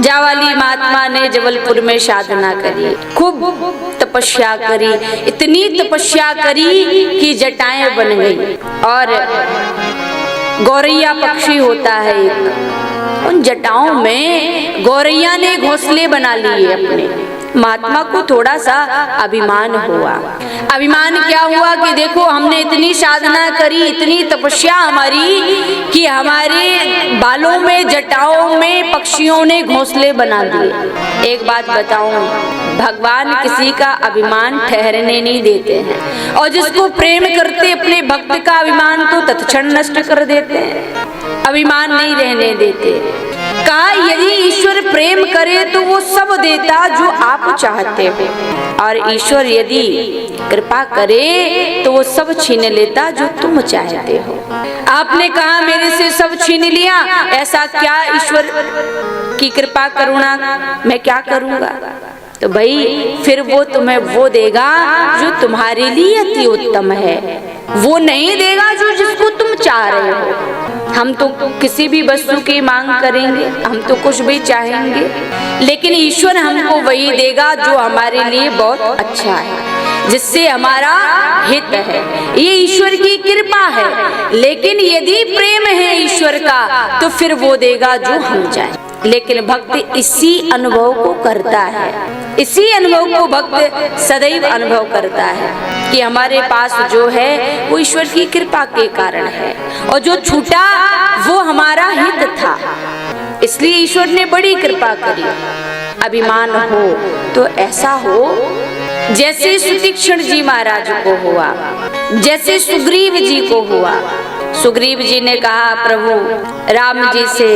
जावाली महात्मा ने जबलपुर में साधना करी, खूब तपस्या करी, इतनी तपस्या करी कि जटाएं बन गई। और गौरैया पक्षी होता है एक, उन जटाओं में गौरैया ने घोंसले बना लिए अपने। महात्मा को थोड़ा सा अभिमान हुआ। अभिमान क्या हुआ कि देखो हमने इतनी साधना करी, इतनी तपस्या हमारी कि हमारे बालों में, जटाओं में पक्षियों ने घोंसले बना दिए। एक बात बताऊं, भगवान किसी का अभिमान ठहरने नहीं देते हैं, और जिसको प्रेम करते अपने भक्त का अभिमान तो तत्क्षण नष्ट कर देते हैं, अभिमान नहीं रहने देते। कहा यदि ईश्वर प्रेम करे तो वो सब देता जो आप चाहते हो, और ईश्वर यदि कृपा करे तो वो सब छीन लेता जो तुम चाहते हो। आपने कहा मेरे से सब छीन लिया, ऐसा क्या ईश्वर की कृपा करुणा मैं क्या करूंगा? तो भाई फिर वो तुम्हें वो देगा जो तुम्हारे लिए अति उत्तम है, वो नहीं देगा जो जिसको तुम चाह रहे हो। हम तो किसी भी वस्तु की मांग करेंगे, हम तो कुछ भी चाहेंगे, लेकिन ईश्वर हमको वही देगा जो हमारे लिए बहुत अच्छा है, जिससे हमारा हित है। ये ईश्वर की कृपा है, लेकिन यदि प्रेम है ईश्वर का तो फिर वो देगा जो हम चाहें। लेकिन भक्त इसी अनुभव को करता है, इसी अनुभव को भक्त सदैव अनुभव करता है कि हमारे पास जो है वो ईश्वर की कृपा के कारण है, और जो छूटा वो हमारा हित था, इसलिए ईश्वर ने बड़ी कृपा करी। अभिमान हो तो ऐसा हो जैसे सुतीक्षण जी महाराज को हुआ, जैसे सुग्रीव जी को हुआ। सुग्रीव जी ने कहा प्रभु राम जी से,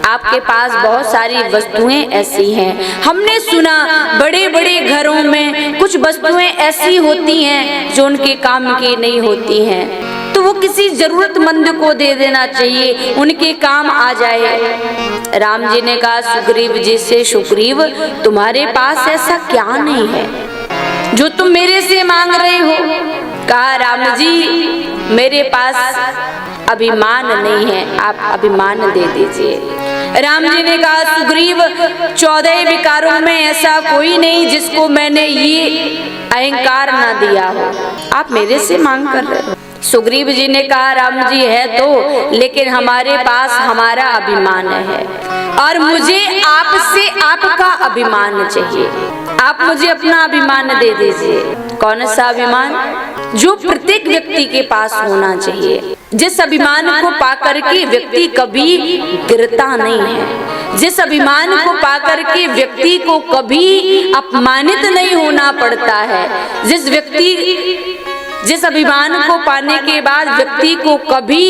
आपके पास बहुत सारी वस्तुएं ऐसी हैं, हमने सुना बड़े बड़े घरों में कुछ वस्तुएं ऐसी होती हैं जो उनके काम की नहीं होती हैं, तो वो किसी जरूरतमंद को दे देना चाहिए, उनके काम आ जाए। राम जी ने कहा सुग्रीव जी से, सुग्रीव तुम्हारे पास ऐसा क्या नहीं है जो तुम मेरे से मांग रहे हो? कहा राम जी मेरे पास अभिमान नहीं है, आप अभिमान दे दीजिए। राम जी ने कहा सुग्रीव 14 विकारों में ऐसा कोई नहीं जिसको मैंने ये अहंकार ना दिया हो, आप मेरे से मांग कर रहे हो। सुग्रीव जी ने कहा राम जी है तो, लेकिन हमारे पास हमारा अभिमान है, और मुझे आपसे आपका अभिमान चाहिए, आप मुझे अपना अभिमान दे दीजिए। कौन सा अभिमान? जो प्रत्येक व्यक्ति के पास होना चाहिए, जिस अभिमान को पाकर के व्यक्ति कभी गिरता नहीं है, जिस अभिमान को पाकर के व्यक्ति को कभी अपमानित नहीं होना पड़ता है, जिस अभिमान को पाने के बाद व्यक्ति को कभी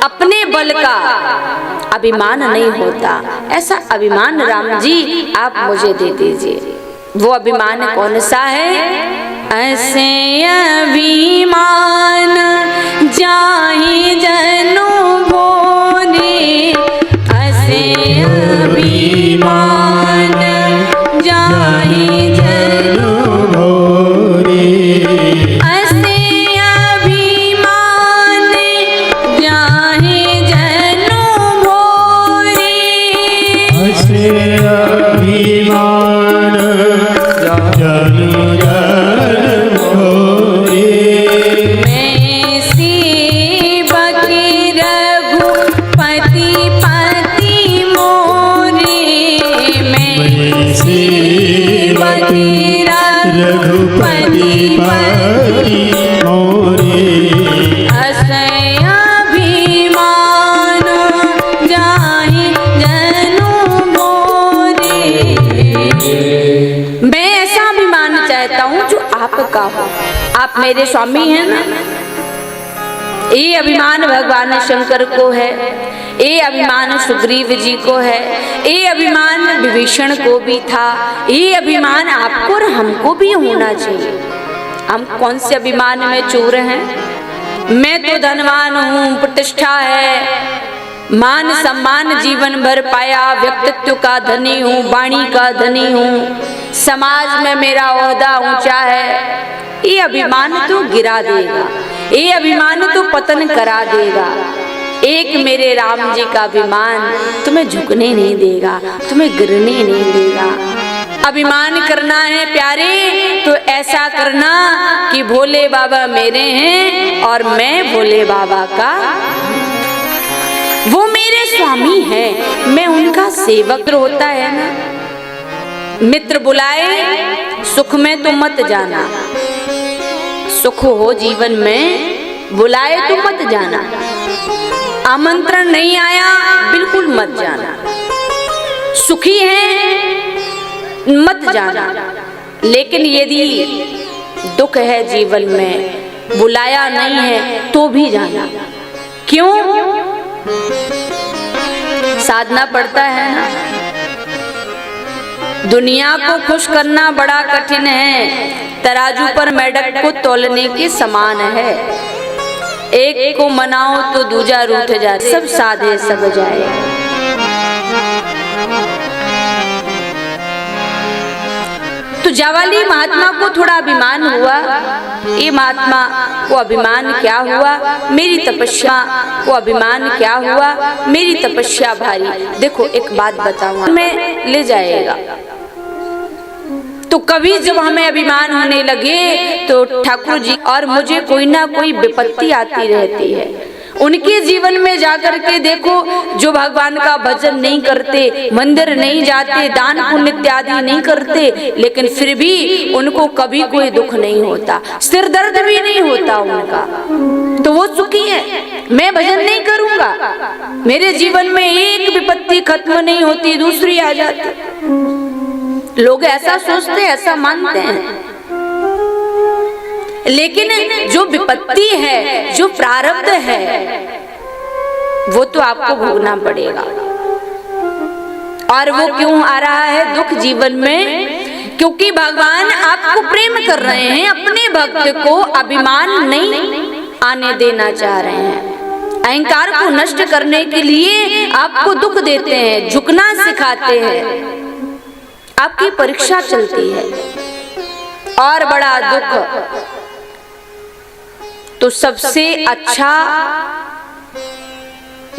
अपने बल का अभिमान नहीं होता, ऐसा अभिमान राम जी आप मुझे दे दीजिए। वो अभिमान कौन सा है? ऐसे अभिमान जाहि जनु भोरे, ऐसे अभिमान जाहि जनु भोरे, ऐसे अभिमान जाहि जनु भोरे, ऐसे अभिमान जनु आप मेरे स्वामी हैं ना। ये अभिमान भगवान शंकर को है, ये अभिमान सुग्रीव जी को है, ये अभिमान विभीषण को भी था, ये अभिमान आपको और हमको भी होना चाहिए। हम कौन से अभिमान में चूर हैं? मैं तो धनवान हूँ, प्रतिष्ठा है, मान सम्मान जीवन भर पाया, व्यक्तित्व का धनी हूँ, वाणी का धनी हूँ, समाज में मेरा ओहदा ऊंचा है। ये अभिमान तो गिरा देगा, ये अभिमान तो पतन करा देगा। एक मेरे राम जी का अभिमान तुम्हें झुकने नहीं देगा, तुम्हें गिरने नहीं देगा। अभिमान करना है प्यारे तो ऐसा करना कि भोले बाबा मेरे हैं और मैं भोले बाबा का, वो मेरे स्वामी है, मैं उनका सेवक होता है ना। मित्र बुलाए सुख में तो मत जाना, सुख हो जीवन में बुलाए तो मत जाना, आमंत्रण नहीं आया बिल्कुल मत जाना। सुखी है मत जाना, लेकिन यदि दुख है जीवन में बुलाया नहीं है तो भी जाना। क्यों? साधना पड़ता है ना। दुनिया को खुश करना बड़ा कठिन है, तराजू पर मेढक को तोलने के समान है। एक को मनाओ तो दूजा रूठ जाए, सब साधे सब जाए। तो जावाली महात्मा को थोड़ा अभिमान हुआ। ये महात्मा को अभिमान क्या हुआ? मेरी तपस्या को अभिमान क्या हुआ? मेरी तपस्या भारी। देखो एक बात बताऊं, मैं ले जाएगा। तो कभी जब हमें अभिमान होने लगे तो ठाकुर जी और मुझे कोई ना कोई विपत्ति आती रहती है। उनके जीवन में जाकर के देखो, जो भगवान का भजन नहीं करते, मंदिर नहीं जाते, दान पुण्य इत्यादि नहीं करते, लेकिन फिर भी उनको कभी कोई दुख नहीं होता, सिर दर्द भी नहीं होता उनका, तो वो सुखी है। मैं भजन नहीं करूंगा, मेरे जीवन में एक विपत्ति खत्म नहीं होती, दूसरी आ जाती। लोग ऐसा सोचते, ऐसा मानते हैं, लेकिन जो विपत्ति है, जो प्रारब्ध है, वो तो आपको भोगना पड़ेगा। और वो क्यों आ रहा है दुख जीवन में? क्योंकि भगवान आपको प्रेम कर रहे हैं, अपने भक्त को अभिमान नहीं आने देना चाह रहे हैं। अहंकार को नष्ट करने के लिए आपको दुख देते हैं, झुकना सिखाते हैं, आपकी परीक्षा चलती है। और बड़ा दुख तो सबसे अच्छा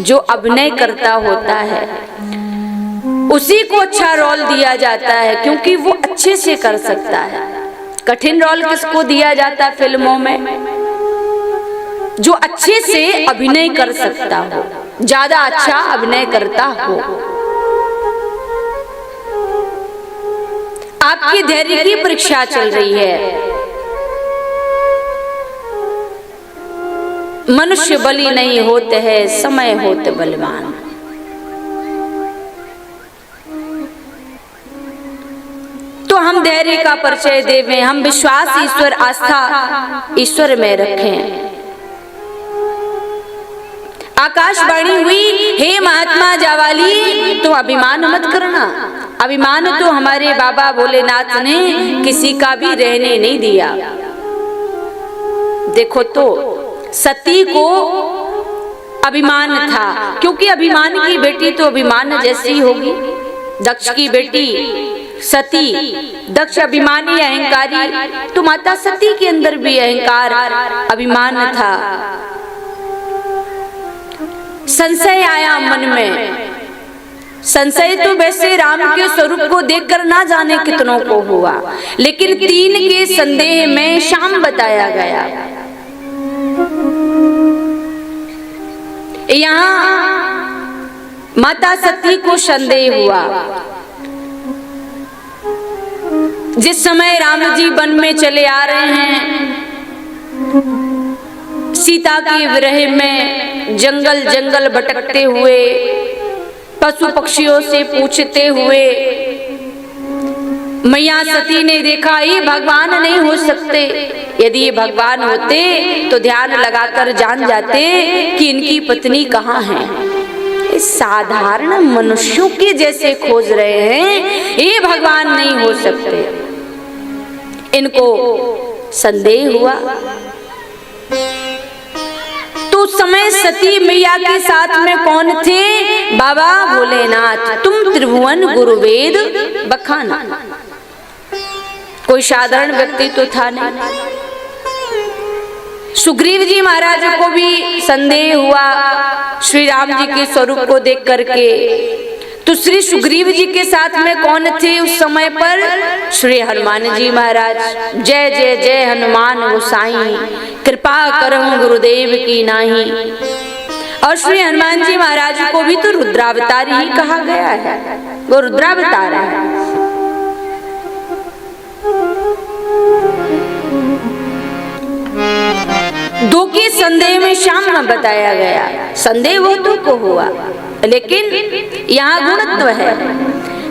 जो अभिनय करता होता है उसी को अच्छा रोल दिया जाता है, क्योंकि वो अच्छे से कर सकता है। कठिन रोल किसको दिया जाता है फिल्मों में? जो अच्छे से अभिनय कर सकता हो, ज्यादा अच्छा अभिनय करता हो। आपकी धैर्य की परीक्षा चल रही है। मनुष्य बलि नहीं होते हैं, समय होते बलवान। तो हम धैर्य का परिचय देवें, हम विश्वास ईश्वर, आस्था ईश्वर में रखें। आकाशवाणी हुई, हे महात्मा जावाली तो अभिमान मत करना। अभिमान तो हमारे बाबा भोलेनाथ ने किसी का भी रहने नहीं दिया। देखो तो सती को अभिमान था, क्योंकि अभिमान की बेटी तो अभिमान जैसी होगी। दक्ष की बेटी सती, दक्ष अभिमानी अहंकारी, तो माता सती के अंदर भी अहंकार अभिमान था। संशय आया मन में। संशय तो वैसे राम के स्वरूप को देखकर ना जाने कितनों को हुआ, लेकिन 3 के संदेह में शाम बताया गया। यहाँ माता सती को संदेह हुआ। जिस समय राम जी वन में चले आ रहे हैं, सीता के विरह में जंगल जंगल भटकते हुए, पशु पक्षियों से पूछते हुए, मैया सती ने देखा ये भगवान नहीं हो सकते। यदि ये भगवान होते तो ध्यान लगाकर जान जाते कि इनकी पत्नी कहाँ है। साधारण मनुष्यों के जैसे खोज रहे हैं, ये भगवान नहीं हो सकते। इनको संदेह हुआ। तो उस समय सती मैया के साथ में कौन थे? बाबा भोलेनाथ। तुम त्रिभुवन गुरुवेद बखाना। कोई साधारण व्यक्ति तो था नहीं। सुग्रीव जी महाराज को भी संदेह हुआ श्री राम जी के स्वरूप को देख करके। तो श्री सुग्रीव जी के साथ में कौन थे उस समय पर? श्री हनुमान जी महाराज। जय जय जय हनुमान गोसाई, कृपा करहु गुरुदेव की नाही। और श्री हनुमान जी महाराज को भी तो रुद्रावतार ही कहा गया है, वो रुद्रावतार है। दो के संदेह में श्याम न बताया गया, संदेह वो दो को हुआ, लेकिन यहाँ गुणत्व है।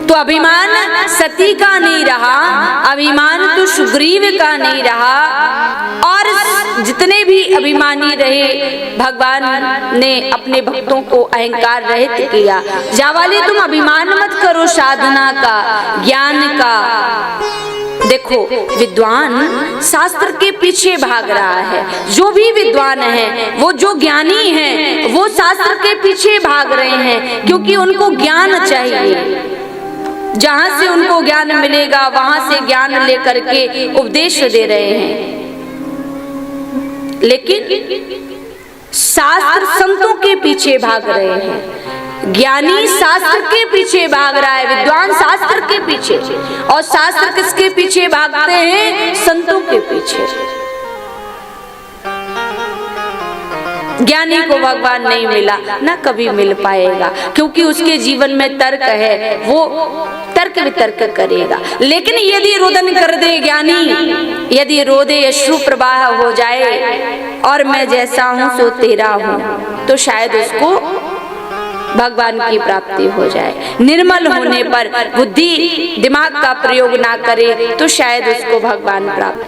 तो अभिमान सती का नहीं रहा, अभिमान तो सुग्रीव का नहीं रहा, और जितने भी अभिमानी रहे भगवान ने अपने भक्तों को अहंकार रहित किया। जावाली तुम अभिमान मत करो साधना का, ज्ञान का। देखो विद्वान शास्त्र के पीछे भाग रहा है, जो भी विद्वान है, वो जो ज्ञानी है, वो शास्त्र के पीछे भाग रहे हैं, क्योंकि उनको ज्ञान चाहिए। जहां से उनको ज्ञान मिलेगा वहां से ज्ञान लेकर के उपदेश दे रहे हैं। लेकिन शास्त्र संतों के पीछे भाग रहे हैं, ज्ञानी शास्त्र के पीछे भाग रहा है, विद्वान शास्त्र के पीछे। और शास्त्र किसके पीछे भागते हैं? संतों के पीछे। ज्ञानी को भगवान नहीं मिला, ना कभी मिल पाएगा, क्योंकि उसके जीवन में तर्क है, वो तर्क वितर्क करेगा। लेकिन यदि रोदन कर दे ज्ञानी, यदि रोदे अश्रु प्रवाह हो जाए और मैं जैसा हूं सो तेरा हूं, तो शायद उसको भगवान की प्राप्ति हो जाए। निर्मल होने पर, बुद्धि दिमाग का प्रयोग ना करे, तो शायद उसको भगवान प्राप्त